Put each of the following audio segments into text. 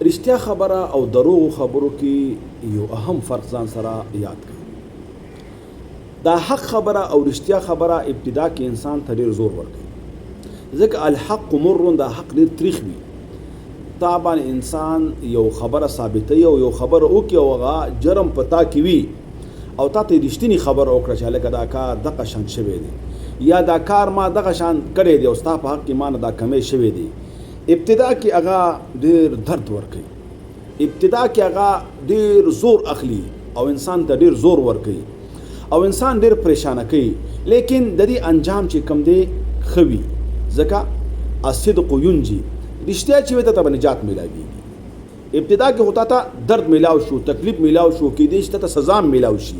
رښتیا خبره او دروغ خبرو کې یو اهم فرق ځان سره یاد کړئ. دا حق خبره او رښتیا خبره ابتدا کې انسان ته ډېر زور ورکوي، ځکه الحق مر، دا حق ډېر تریخ وي. تا باندې انسان یو خبره ثابتوي او یو خبره وکړي او هغه جرم په تا کې وي او تا ته رښتینی خبره وکړه چې هلکه دا کار دغه شان شوی دی یا دا کار ما دغه شان کړی دی او ستا په حق کې ما نه دا کمی شوی دی. ابتدا کې هغه ډېر درد ورکوي، ابتدا کې هغه ډېر زور اخلي او انسان ته ډېر زور ورکوي او انسان ډېر پریشانه کوي، لیکن د دې انجام چې کم دی ښه وي، ځکه الصدق ینجي، رښتیا چې وي ته به نجات میلاویږي. ابتدا کې هوتا ته درد میلاو شو، تکلیف میلاو شو، کیدای شي ته سزا میلاو شي،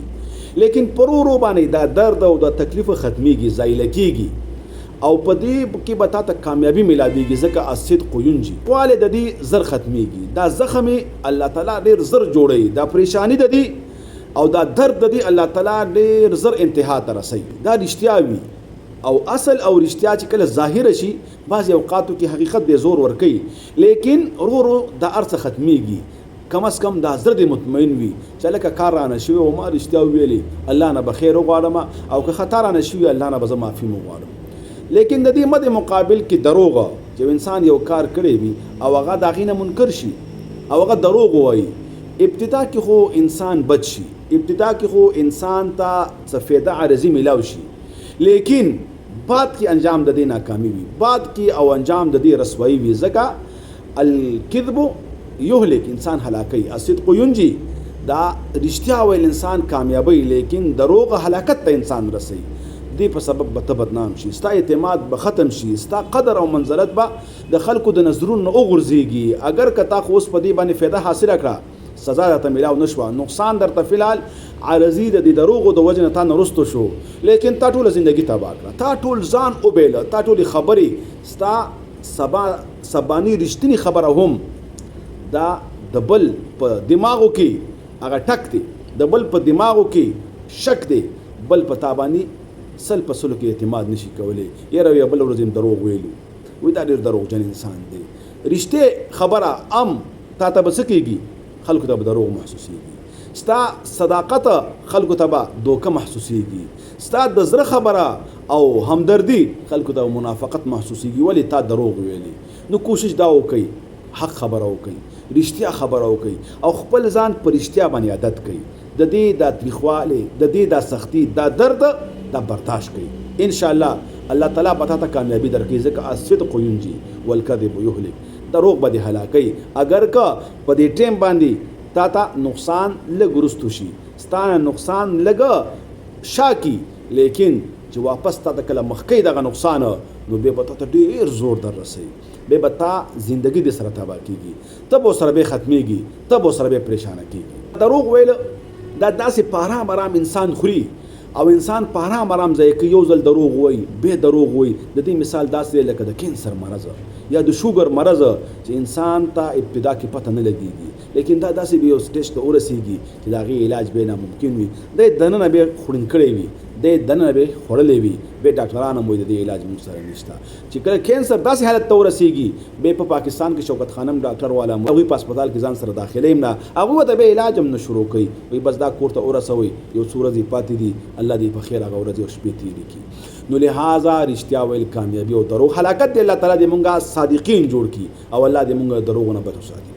لیکن پرورو باندې دا درد او دا تکلیف ختمیږي، زایله کیږي او په دې کې به تا ته کامیابي میلاویږي، ځکه الصدق ینجي. واله د دې زر ختمیږي، دا زخم الله تعالی ډېر زر جوړوي، دا پریشانی د دې او دا درد د دې الله تعالی ډېر زر انتها ته رسوي. دا رښتیا وي او اصل او رښتیا چې کله ظاهر شي بعض اوقاتو کې حقیقت دې زور ور کوي، لیکن ورو دا ارڅ ختمیږي. کم از کم دا زړه دې مطمئن وي چې لکه کار رانه شوی او ما رښتیا ویلي، الله نه به خیر وغواړم او که خطا رانه شوی الله نه به زه معافي وغواړم. لیکن د دې مد مقابل کې دروغ، چې انسان یو کار کړی وي او هغه د هغې نه منکر شي او هغه دروغ وایي، ابتدا کې خو انسان بد شي، ابتدا کې خو انسان ته څه فایده عارضي میلاو شي، لیکن بعد کې انجام د دې ناکامي وي، بعد کې او انجام د دې رسوایی وي، ځکه الکذب یهلک، انسان هلاکوي، الصدق ینجي، دا رښتیا ویل انسان کامیابی، لیکن دروغ هلاکت ته انسان رسوي. دې په سبب به ته بدنام شي، ستا اعتماد به ختم شي، ستا قدر او منزلت به د خلکو د نظرونو نه وغورځېږي. اگر که تا خو اوس په دې باندې فایده حاصله کړه، سزا درته میلاو نه شوه، نقصان درته فلحال عارضي د دې دروغو د وجې نه تا نه رستو شو، لیکن تا ټوله زندګي تباه کړه، تا ټول ځان وبیله، تا ټولې خبرې، ستا سباني رښتینې خبره هم دا د بل په دماغو کې هغه ټک دی، د بل په دماغو کې شک دی، بل په تا باندې سل په سلو کې اعتماد نشي کولی. یاره یا بل ورځ دروغ ویلو، وی دا ډېر دروغجن انسان دی. رښتې خبره تا ته به څه کېږي؟ خلکو ته به دروغ محسوسېږي. ستا صداقت خلکو ته به دوکه محسوسېږي، ستا د زړه خبره او همدردي خلکو ته منافقت محسوسېږي، ولې تا دروغ ویلي. نو کوشش دا وکړئ حق خبره وکړئ، رښتیا خبره وکړئ او خپل ځان په رښتیا باندې عادت کړئ. د دې دا تریخوالی، د دې دا سختی، دا درد دا برداشت کړئ، ان شاء الله الله تعالی به تا ته کامیابي درکړي، ځکه الصدق ینجي والکذب یهلک، دروغ به دې هلاکوي. اگر که په دې ټیم باندې تا ته نقصان لږ وروستو شي، ستا نه نقصان لږ شا کی، لیکن چې واپس تا ته کله مخکې دغه نقصان نو بیا به تا ته ډېر زور در رسوي، بیا به تا زندګي دې سره تباه کېږي، ته به سره بیا ختمېږي، ته به سره بیا پریشانه کېږي. دروغ ویل دا داسې په آرام آرام انسان خوري او انسان په آرام آرام ځای کې یو ځل دروغ وایي، بیا دروغ وایي. د دې مثال داسې دی لکه د کینسر مرض یا د شوګر مرض چې انسان ته ابتدا کې پته نه لګېږي، لیکن دا داسې به یو سټیج ته ورسېږي چې د هغې علاج بیا ناممکن وي، دی دننه بیا خوړین کړی وي، دی دننه بیا خوړلی وي، بیا ډاکټران هم وایي د دې علاج موږ سره نشته. چې کله کینسر داسې حالت ته ورسېږي، بیا په پاکستان کې شوکت خانم ډاکټر والا هغوی په هسپتال کې ځان سره داخلوي نه، هغوی ته بیا علاج هم نه شروع کوي، وایي بس دا کور ته ورسوئ، یو څو ورځې پاتې دي، الله دې په خیر هغه ورځې او شپې تېرې کړي. نو لہذا رښتیا ویل کامیابي او دروغ هلاکت دی. الله تعالی دې مونږه صادقین جوړ کړي او الله دې مونږ دروغ نه بچ وساتي.